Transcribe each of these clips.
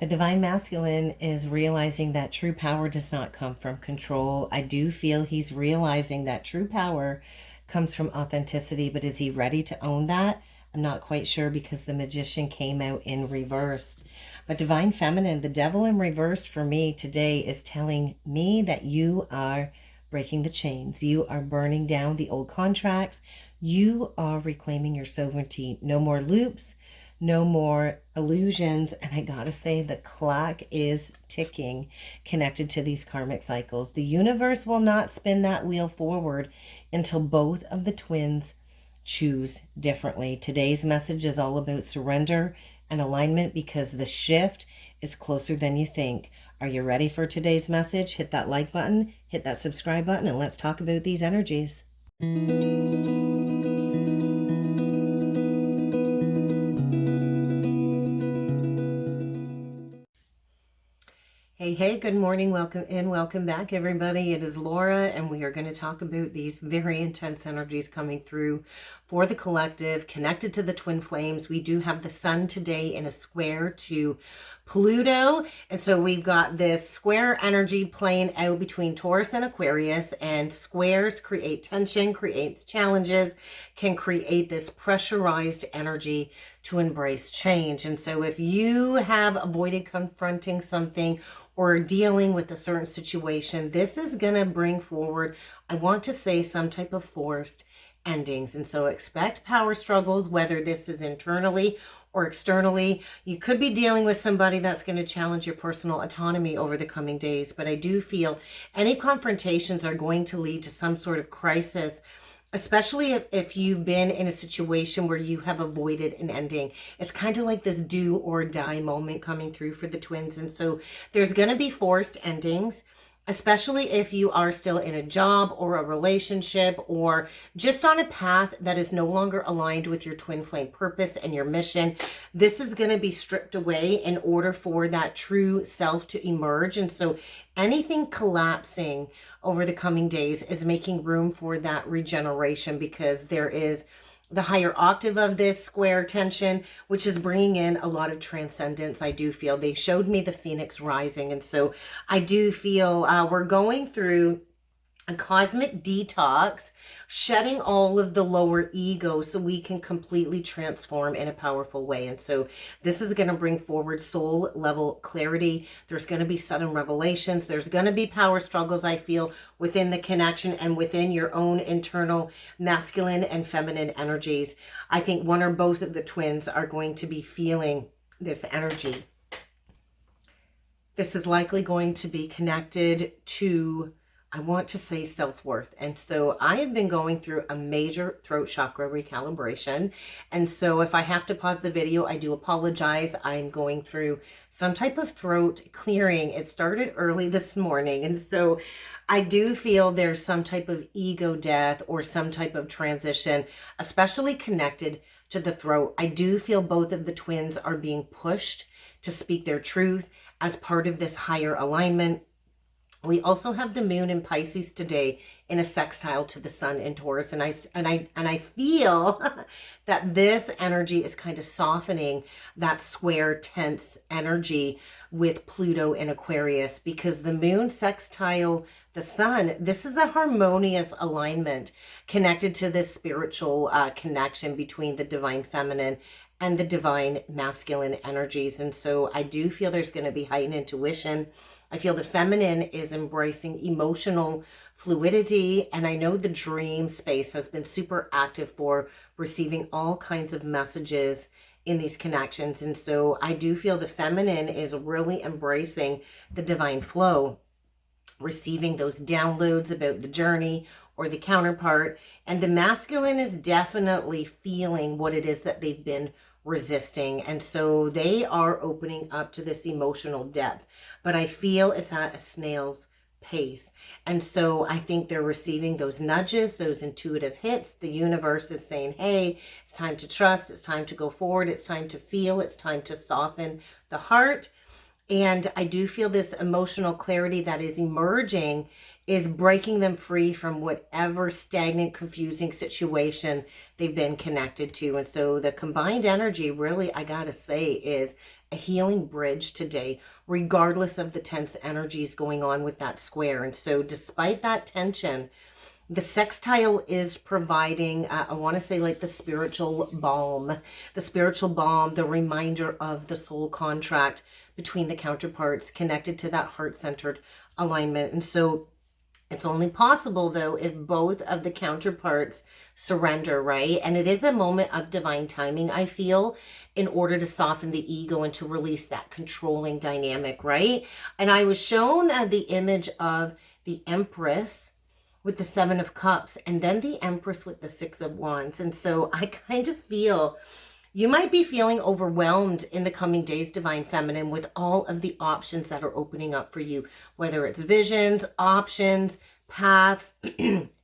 The divine masculine is realizing that true power does not come from control. I do feel he's realizing that true power comes from authenticity, but is he ready to own that? I'm not quite sure because the magician came out in reverse. But divine feminine, the devil in reverse for me today is telling me that you are breaking the chains. You are burning down the old contracts. You are reclaiming your sovereignty. No more loops, no more illusions. And I gotta say, the clock is ticking connected to these karmic cycles. The universe will not spin that wheel forward until both of the twins choose differently. Today's message is all about surrender and alignment because the shift is closer than you think. Are you ready for today's message? Hit that like button, hit that subscribe button, and let's talk about these energies. Hey, good morning. Welcome in. Welcome back, everybody. It is Laura, and we are going to talk about these very intense energies coming through for the collective, connected to the twin flames. We do have the sun today in a square to Pluto, and so we've got this square energy playing out between Taurus and Aquarius, and squares create tension, creates challenges, can create this pressurized energy to embrace change. And so if you have avoided confronting something or dealing with a certain situation, this is going to bring forward, I want to say, some type of forced endings. And so expect power struggles, whether this is internally or externally. You could be dealing with somebody that's going to challenge your personal autonomy over the coming days. But I do feel any confrontations are going to lead to some sort of crisis, especially if you've been in a situation where you have avoided an ending. It's kind of like this do or die moment coming through for the twins. And so there's going to be forced endings, especially if you are still in a job or a relationship or just on a path that is no longer aligned with your twin flame purpose and your mission. This is going to be stripped away in order for that true self to emerge. And so anything collapsing over the coming days is making room for that regeneration, because there is the higher octave of this square tension, which is bringing in a lot of transcendence. I do feel they showed me the phoenix rising. And so I do feel we're going through a cosmic detox, shedding all of the lower ego so we can completely transform in a powerful way. And so this is going to bring forward soul level clarity. There's going to be sudden revelations. There's going to be power struggles, I feel, within the connection and within your own internal masculine and feminine energies. I think one or both of the twins are going to be feeling this energy. This is likely going to be connected to, I want to say, self-worth. And so I have been going through a major throat chakra recalibration. And so if I have to pause the video, I do apologize. I'm going through some type of throat clearing. It started early this morning. And so I do feel there's some type of ego death or some type of transition, especially connected to the throat. I do feel both of the twins are being pushed to speak their truth as part of this higher alignment. We also have the moon in Pisces today in a sextile to the sun in Taurus. And I feel that this energy is kind of softening that square tense energy with Pluto in Aquarius, because the moon sextile the sun, this is a harmonious alignment connected to this spiritual connection between the divine feminine and the divine masculine energies. And so I do feel there's going to be heightened intuition. I feel the feminine is embracing emotional fluidity. And I know the dream space has been super active for receiving all kinds of messages in these connections. And so I do feel the feminine is really embracing the divine flow, receiving those downloads about the journey or the counterpart. And the masculine is definitely feeling what it is that they've been resisting. And so they are opening up to this emotional depth. But I feel it's at a snail's pace. And so I think they're receiving those nudges, those intuitive hits. The universe is saying, hey, it's time to trust. It's time to go forward. It's time to feel. It's time to soften the heart. And I do feel this emotional clarity that is emerging is breaking them free from whatever stagnant, confusing situation they've been connected to. And so the combined energy, really, I gotta say, is a healing bridge today, regardless of the tense energies going on with that square. And so despite that tension, the sextile is providing, I want to say, like the spiritual balm, the reminder of the soul contract between the counterparts connected to that heart-centered alignment. And so it's only possible, though, if both of the counterparts surrender, right? And it is a moment of divine timing, I feel, in order to soften the ego and to release that controlling dynamic, right? And I was shown the image of the Empress with the Seven of Cups and then the Empress with the Six of Wands. And so I kind of feel you might be feeling overwhelmed in the coming days, Divine Feminine, with all of the options that are opening up for you, whether it's visions, options, paths,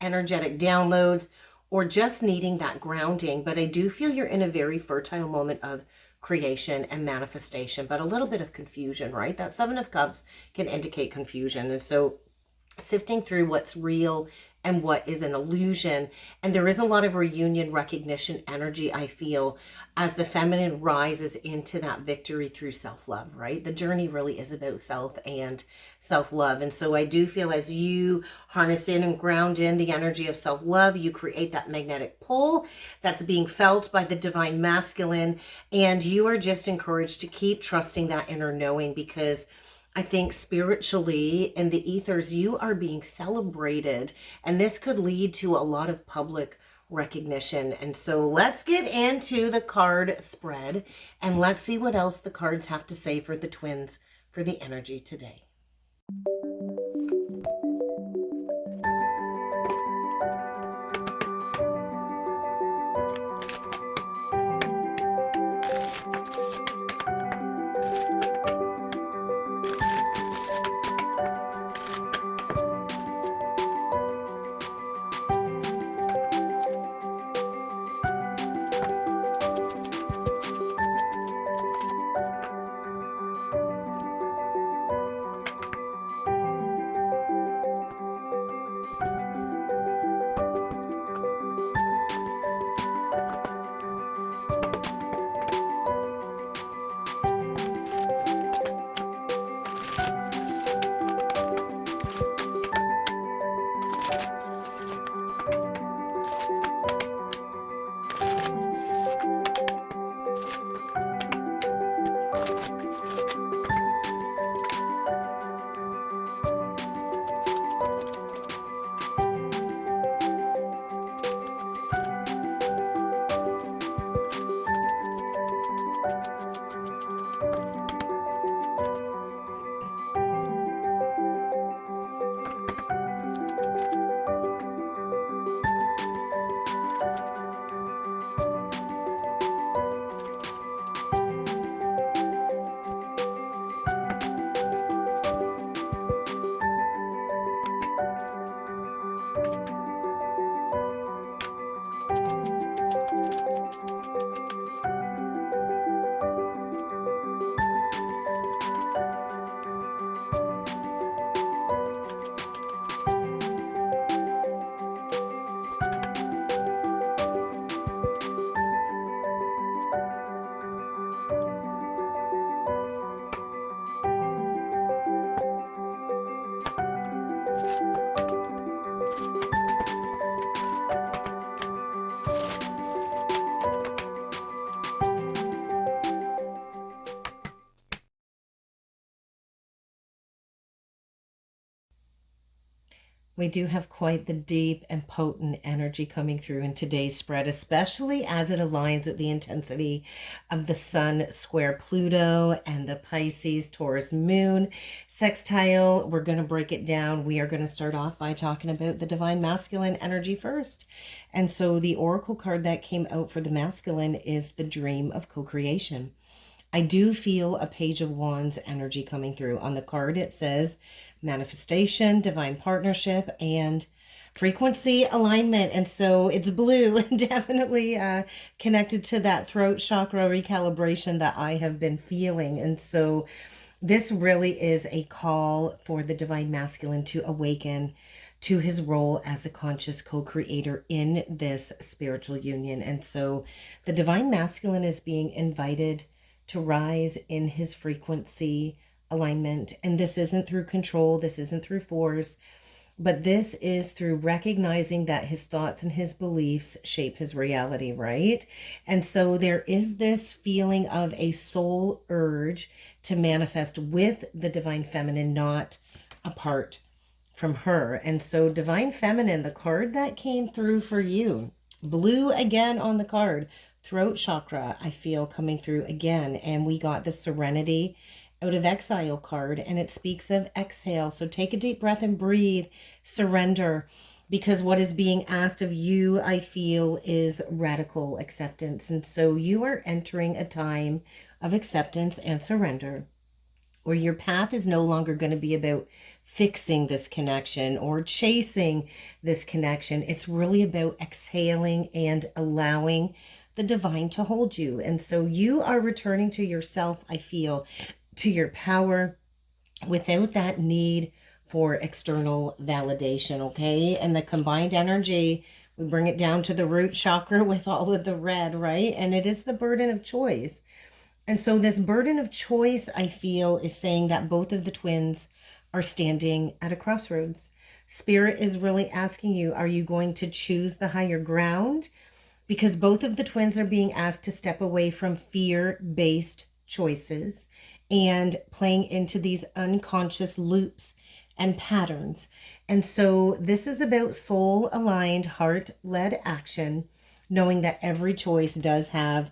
energetic downloads, or just needing that grounding. But I do feel you're in a very fertile moment of creation and manifestation, but a little bit of confusion, right? That Seven of Cups can indicate confusion. And so sifting through what's real and what is an illusion. And there is a lot of reunion, recognition energy, I feel, as the feminine rises into that victory through self-love, right? The journey really is about self and self-love. And so I do feel as you harness in and ground in the energy of self-love, you create that magnetic pull that's being felt by the divine masculine. And you are just encouraged to keep trusting that inner knowing, because I think spiritually in the ethers, you are being celebrated, and this could lead to a lot of public recognition. And so let's get into the card spread and let's see what else the cards have to say for the twins for the energy today. We do have quite the deep and potent energy coming through in today's spread, especially as it aligns with the intensity of the Sun square Pluto and the Pisces Taurus Moon sextile. We're going to break it down. We are going to start off by talking about the divine masculine energy first. And so the oracle card that came out for the masculine is the dream of co-creation. I do feel a Page of Wands energy coming through. On the card, it says manifestation, divine partnership, and frequency alignment. And so it's blue and definitely connected to that throat chakra recalibration that I have been feeling. And so this really is a call for the divine masculine to awaken to his role as a conscious co-creator in this spiritual union. And so the divine masculine is being invited to rise in his frequency alignment. And this isn't through control, this isn't through force, but this is through recognizing that his thoughts and his beliefs shape his reality, right? And so there is this feeling of a soul urge to manifest with the divine feminine, not apart from her. And so divine feminine, the card that came through for you, blue again on the card, throat chakra, I feel coming through again. And we got the serenity out of exile card, and it speaks of exhale. So take a deep breath and breathe, surrender, because what is being asked of you, I feel, is radical acceptance. And so you are entering a time of acceptance and surrender, where your path is no longer going to be about fixing this connection or chasing this connection. It's really about exhaling and allowing the divine to hold you. And so you are returning to yourself, I feel, to your power, without that need for external validation, okay? And the combined energy, we bring it down to the root chakra with all of the red, right? And it is the burden of choice. And so this burden of choice, I feel, is saying that both of the twins are standing at a crossroads. Spirit is really asking you, are you going to choose the higher ground? Because both of the twins are being asked to step away from fear-based choices and playing into these unconscious loops and patterns. And so this is about soul-aligned, heart-led action, knowing that every choice does have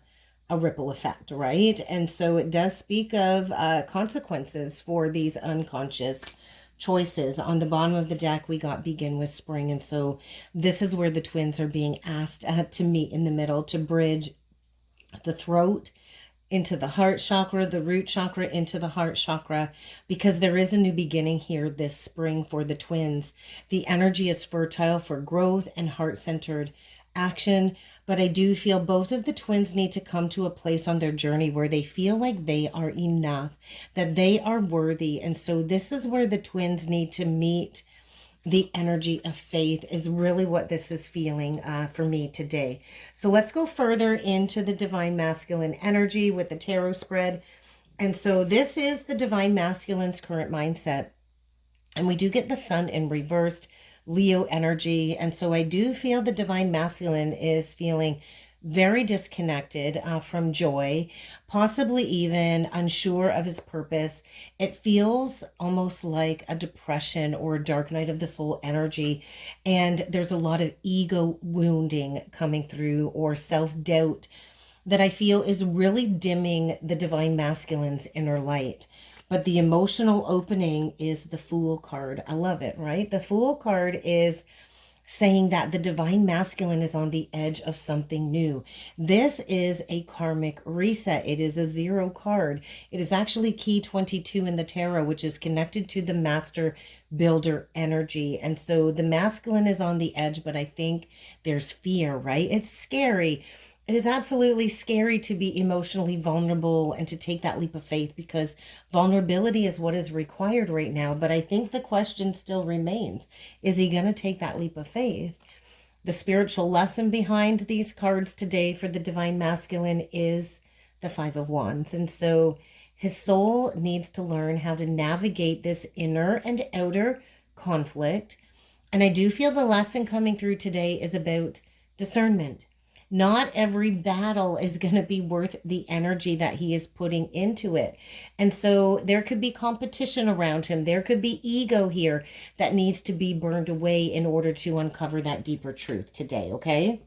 a ripple effect, right? And so it does speak of consequences for these unconscious choices. On the bottom of the deck, we got begin with spring. And so this is where the twins are being asked to meet in the middle, to bridge the throat into the heart chakra, the root chakra into the heart chakra, because there is a new beginning here this spring for the twins. The energy is fertile for growth and heart-centered action, but I do feel both of the twins need to come to a place on their journey where they feel like they are enough, that they are worthy. And so this is where the twins need to meet the energy of faith, is really what this is feeling for me today. So let's go further into the divine masculine energy with the tarot spread. And so this is the divine masculine's current mindset. And we do get the sun in reversed, Leo energy. And so I do feel the divine masculine is feeling very disconnected from joy, possibly even unsure of his purpose. It feels almost like a depression or a dark night of the soul energy. And there's a lot of ego wounding coming through, or self-doubt, that I feel is really dimming the divine masculine's inner light. But the emotional opening is the Fool card. I love it, right? The Fool card is saying that the divine masculine is on the edge of something new. This is a karmic reset. It is a 0 card. It is actually key 22 in the tarot, which is connected to the master builder energy. And so the masculine is on the edge, but I think there's fear, right? It's scary. It is absolutely scary to be emotionally vulnerable and to take that leap of faith, because vulnerability is what is required right now. But I think the question still remains, is he going to take that leap of faith? The spiritual lesson behind these cards today for the divine masculine is the 5 of Wands. And so his soul needs to learn how to navigate this inner and outer conflict. And I do feel the lesson coming through today is about discernment. Not every battle is going to be worth the energy that he is putting into it. And so there could be competition around him. There could be ego here that needs to be burned away in order to uncover that deeper truth today, okay?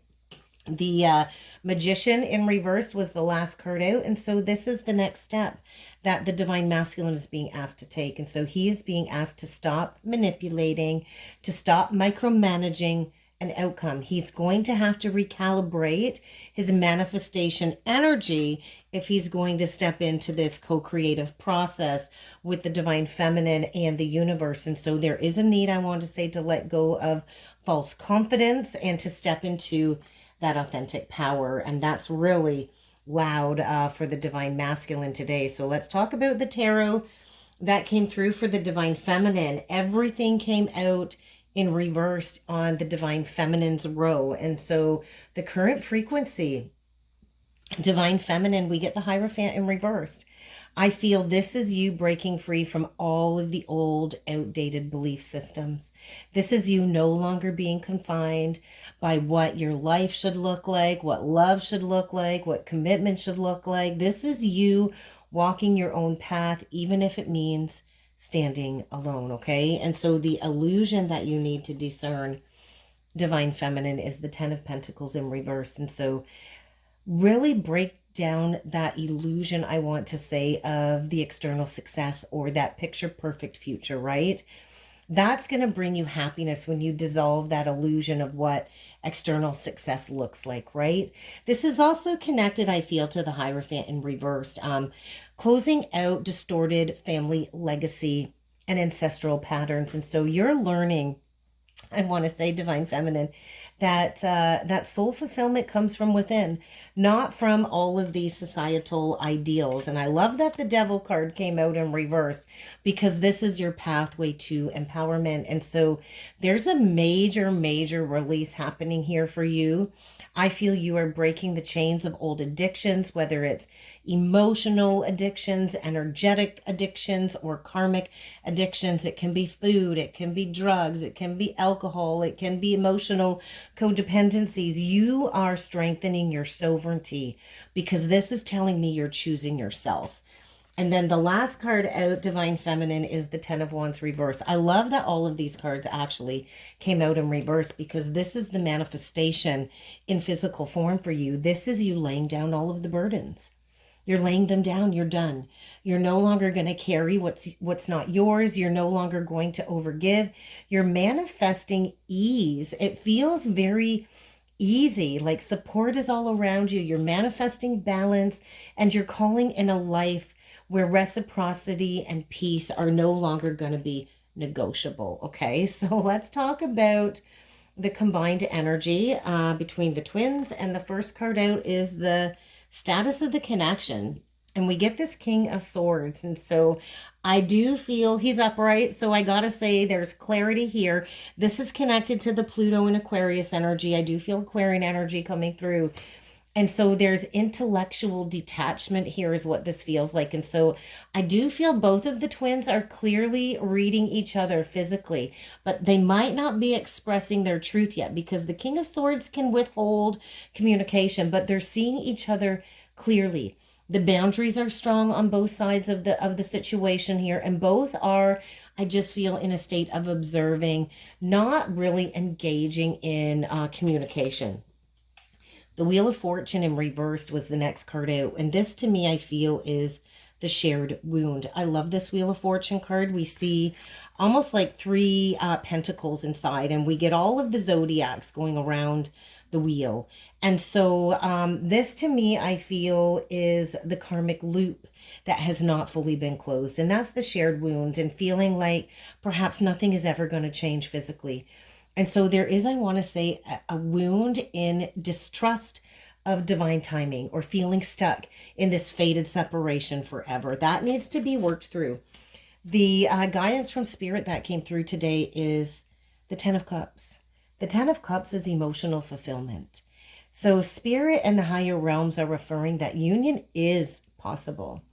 The Magician in reversed was the last card out. And so this is the next step that the divine masculine is being asked to take. And so he is being asked to stop manipulating, to stop micromanaging an outcome. He's going to have to recalibrate his manifestation energy if he's going to step into this co-creative process with the divine feminine and the universe. And so there is a need, I want to say, to let go of false confidence and to step into that authentic power. And that's really loud for the divine masculine today. So let's talk about the tarot that came through for the divine feminine. Everything came out in reverse on the Divine Feminine's row. And so the current frequency, Divine Feminine, we get the Hierophant in reversed. I feel this is you breaking free from all of the old, outdated belief systems. This is you no longer being confined by what your life should look like, what love should look like, what commitment should look like. This is you walking your own path, even if it means standing alone, okay? And so the illusion that you need to discern, Divine Feminine, is the Ten of Pentacles in reverse. And so really break down that illusion, I want to say, of the external success or that picture perfect future, right? That's going to bring you happiness when you dissolve that illusion of what external success looks like, right? This is also connected, I feel, to the Hierophant in reversed, closing out distorted family legacy and ancestral patterns. And so you're learning, I want to say, Divine Feminine, that that soul fulfillment comes from within, not from all of these societal ideals. And I love that the Devil card came out in reverse, because this is your pathway to empowerment. And so there's a major, major release happening here for you. I feel you are breaking the chains of old addictions, whether it's emotional addictions, energetic addictions, or karmic addictions. It can be food, it can be drugs, it can be alcohol, it can be emotional codependencies. You are strengthening your sovereignty, because this is telling me you're choosing yourself. And then the last card out, Divine Feminine, is the Ten of Wands reverse. I love that all of these cards actually came out in reverse, because this is the manifestation in physical form for you. This is you laying down all of the burdens. You're laying them down. You're done. You're no longer going to carry what's not yours. You're no longer going to overgive. You're manifesting ease. It feels very easy, like support is all around you. You're manifesting balance, and you're calling in a life where reciprocity and peace are no longer going to be negotiable. Okay, so let's talk about the combined energy between the twins. And the first card out is the status of the connection. And we get this King of Swords. And so I do feel he's upright. So I got to say there's clarity here. This is connected to the Pluto and Aquarius energy. I do feel Aquarian energy coming through. And so there's intellectual detachment here is what this feels like. And so I do feel both of the twins are clearly reading each other physically, but they might not be expressing their truth yet, because the King of Swords can withhold communication, but they're seeing each other clearly. The boundaries are strong on both sides of the situation here, and both are, I just feel, in a state of observing, not really engaging in communication. The Wheel of Fortune in reversed was the next card out. And this, to me, I feel is the shared wound. I love this Wheel of Fortune card. We see almost like three pentacles inside, and we get all of the zodiacs going around the wheel. And so this, to me, I feel is the karmic loop that has not fully been closed. And that's the shared wounds, and feeling like perhaps nothing is ever going to change physically. And so there is, I want to say, a wound in distrust of divine timing, or feeling stuck in this fated separation forever. That needs to be worked through. The guidance from Spirit that came through today is the Ten of Cups. The Ten of Cups is emotional fulfillment. So Spirit and the higher realms are referring that union is possible,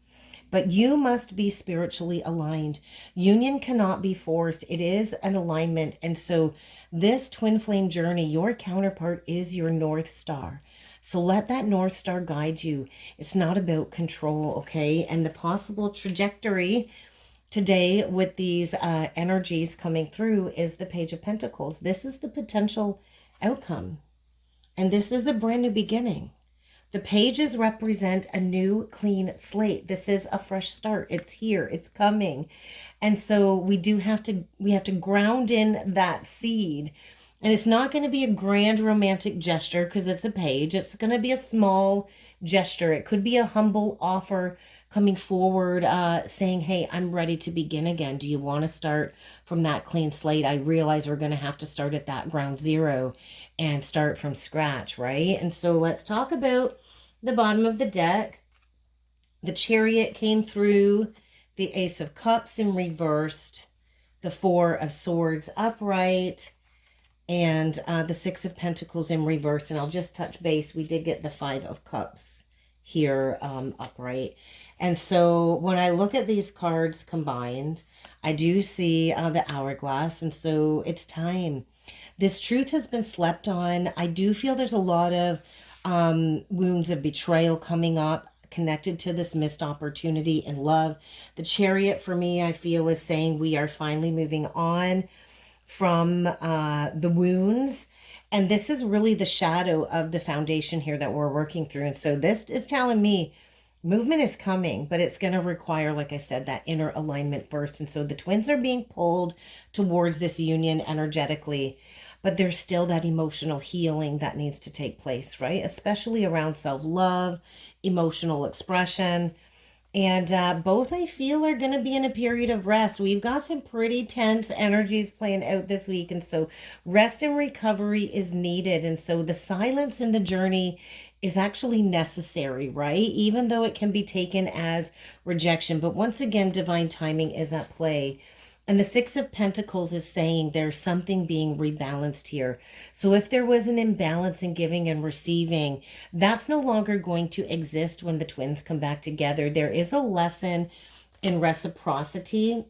but you must be spiritually aligned. Union cannot be forced. It is an alignment. And so this twin flame journey, your counterpart is your North Star. So let that North Star guide you. It's not about control, okay? And the possible trajectory today with these energies coming through is the Page of Pentacles. This is the potential outcome. And this is a brand new beginning. The pages represent a new clean slate. This is a fresh start. It's here. It's coming. And so we have to ground in that seed. And it's not going to be a grand romantic gesture because it's a page. It's going to be a small gesture. It could be a humble offer coming forward, saying, hey, I'm ready to begin again. Do you want to start from that clean slate? I realize we're going to have to start at that ground zero and start from scratch, right? And so let's talk about the bottom of the deck. The Chariot came through, the Ace of Cups in reversed, the Four of Swords upright, and the Six of Pentacles in reverse. And I'll just touch base. We did get the Five of Cups here upright. And so when I look at these cards combined, I do see the hourglass. And so it's time. This truth has been slept on. I do feel there's a lot of wounds of betrayal coming up connected to this missed opportunity in love. The Chariot for me, I feel, is saying we are finally moving on from the wounds. And this is really the shadow of the foundation here that we're working through. And so this is telling me movement is coming, but it's going to require, like I said, that inner alignment first. And so the twins are being pulled towards this union energetically, but there's still that emotional healing that needs to take place, right? Especially around self-love, emotional expression. And both, I feel, are going to be in a period of rest. We've got some pretty tense energies playing out this week. And so rest and recovery is needed. And so the silence in the journey is actually necessary, right? Even though it can be taken as rejection. But once again, divine timing is at play. And the Six of Pentacles is saying there's something being rebalanced here. So if there was an imbalance in giving and receiving, that's no longer going to exist when the twins come back together. There is a lesson in reciprocity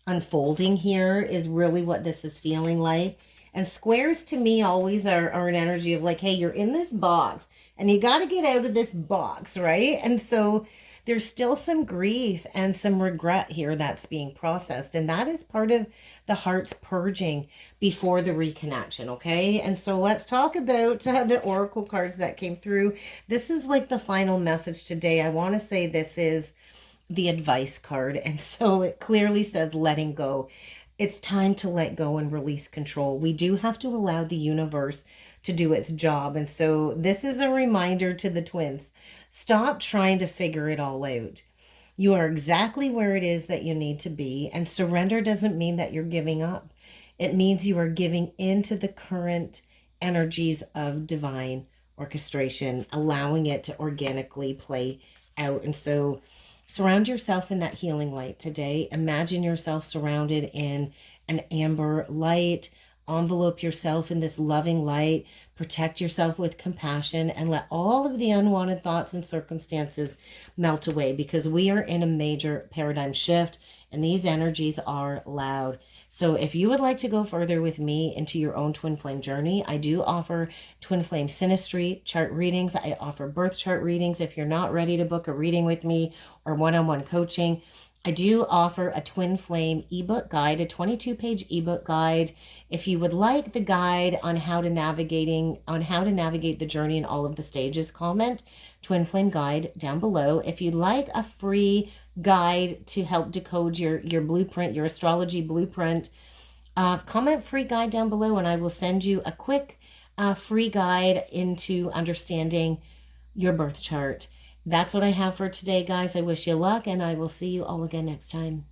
unfolding here is really what this is feeling like. And squares to me always are an energy of like, hey, you're in this box and you got to get out of this box, right? And so there's still some grief and some regret here that's being processed. And that is part of the heart's purging before the reconnection, okay? And so let's talk about the oracle cards that came through. This is like the final message today. I want to say this is the advice card. And so it clearly says letting go. It's time to let go and release control. We do have to allow the universe to do its job. And so this is a reminder to the twins. Stop trying to figure it all out. You are exactly where it is that you need to be. And surrender doesn't mean that you're giving up. It means you are giving into the current energies of divine orchestration, allowing it to organically play out. And so surround yourself in that healing light today. Imagine yourself surrounded in an amber light. Envelope yourself in this loving light. Protect yourself with compassion and let all of the unwanted thoughts and circumstances melt away, because we are in a major paradigm shift and these energies are loud. So if you would like to go further with me into your own twin flame journey, I do offer twin flame synastry chart readings. I offer birth chart readings. If you're not ready to book a reading with me or one-on-one coaching, I do offer a twin flame ebook guide, a 22-page ebook guide. If you would like the guide on how to navigate the journey in all of the stages, comment twin flame guide down below. If you'd like a free guide to help decode your blueprint, your astrology blueprint, comment free guide down below and I will send you a quick free guide into understanding your birth chart. That's what I have for today, guys. I wish you luck, and I will see you all again next time.